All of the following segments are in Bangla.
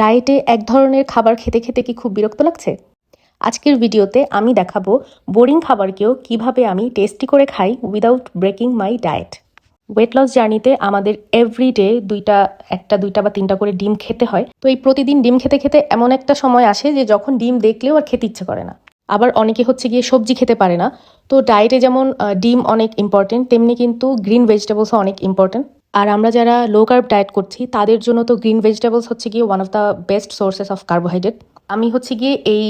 ডায়েটে এক ধরনের খাবার খেতে খেতে কি খুব বিরক্ত লাগছে? আজকের ভিডিওতে আমি দেখাবো বোরিং খাবারকেও কিভাবে আমি টেস্টি করে খাই উইদাউট ব্রেকিং মাই ডায়েট। ওয়েট লস জার্নিতে আমাদের এভরিডে একটা দুইটা বা তিনটা করে ডিম খেতে হয়। তো এই প্রতিদিন ডিম খেতে খেতে এমন একটা সময় আসে যে যখন ডিম দেখলেও আর খেতে ইচ্ছে করে না। আবার অনেকে হচ্ছে গিয়ে সবজি খেতে পারে না। তো ডায়েটে যেমন ডিম অনেক ইম্পর্টেন্ট, তেমনি কিন্তু গ্রিন ভেজিটেবলসও অনেক ইম্পর্টেন্ট। আর আমরা যারা লো কার্ব ডায়েট করছি তাদের জন্য তো গ্রিন ভেজিটেবলস হচ্ছে গিয়ে one of the best sources of carbohydrate. আমি হচ্ছে গিয়ে এই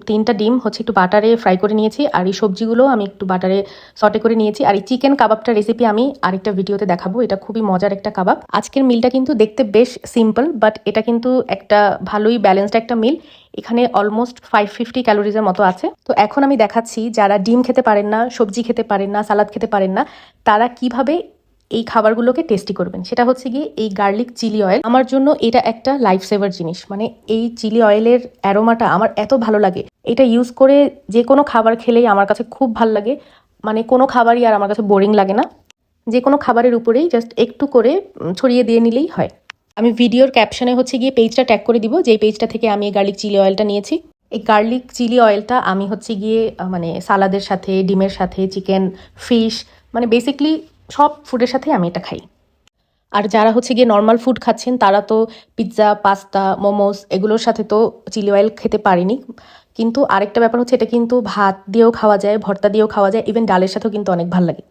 তিনটা ডিম হচ্ছে একটু বাটারে ফ্রাই করে নিয়েছি, আর এই সবজিগুলো আমি একটু বাটারে সটে করে নিয়েছি। আর এই চিকেন কাবাবটা রেসিপি আমি আরেকটা ভিডিওতে দেখাবো, এটা খুবই মজার একটা কাবাব। আজকের মিলটা কিন্তু দেখতে বেশ সিম্পল, বাট এটা কিন্তু একটা ভালোই ব্যালেন্সড একটা মিল। এখানে অলমোস্ট 550 ক্যালোরিজের মতো আছে। তো এখন আমি দেখাচ্ছি যারা ডিম খেতে পারেন না, সবজি খেতে পারেন না, সালাদ খেতে পারেন না, তারা কিভাবে এই খাবারগুলোকে টেস্টি করবেন। সেটা হচ্ছে গিয়ে এই গার্লিক চিলি অয়েল। আমার জন্য এটা একটা লাইফ সেভার জিনিস। মানে এই চিলি অয়েলের অ্যারোমাটা আমার এত ভালো লাগে, এটা ইউজ করে যে কোনো খাবার খেলেই আমার কাছে খুব ভালো লাগে। মানে কোনো খাবারই আর আমার কাছে বোরিং লাগে না। যে কোনো খাবারের উপরেই জাস্ট একটু করে ছড়িয়ে দিয়ে নিলেই হয়। আমি ভিডিওর ক্যাপশনে হচ্ছে গিয়ে পেজটা ট্যাগ করে দিব, যেই পেজটা থেকে আমি এই গার্লিক চিলি অয়েলটা নিয়েছি। এই গার্লিক চিলি অয়েলটা আমি হচ্ছে গিয়ে মানে সালাদের সাথে, ডিমের সাথে, চিকেন, ফিশ, মানে বেসিকলি সব ফুডের সাথে আমি এটা খাই। আর যারা হচ্ছে গিয়ে নর্মাল ফুড খাচ্ছেন তারা তো পিৎজা, পাস্তা, মোমোস এগুলোর সাথে তো চিলি অয়েল খেতে পারেনি। কিন্তু আরেকটা ব্যাপার হচ্ছে এটা কিন্তু ভাত দিয়েও খাওয়া যায়, ভর্তা দিয়েও খাওয়া যায়, ইভেন ডালের সাথেও কিন্তু অনেক ভালো লাগে।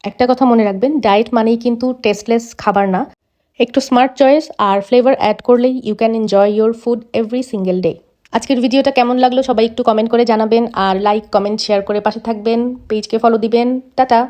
একটা কথা মনে রাখবেন, ডায়েট মানেই কিন্তু টেস্টলেস খাবার না। একটু স্মার্ট চয়েস আর ফ্লেভার অ্যাড করলেই you can enjoy your food every single day. আজকের ভিডিওটা কেমন লাগলো সবাই একটু কমেন্ট করে জানাবেন, আর লাইক, কমেন্ট, শেয়ার করে পাশে থাকবেন, পেজকে ফলো দিবেন। টাটা।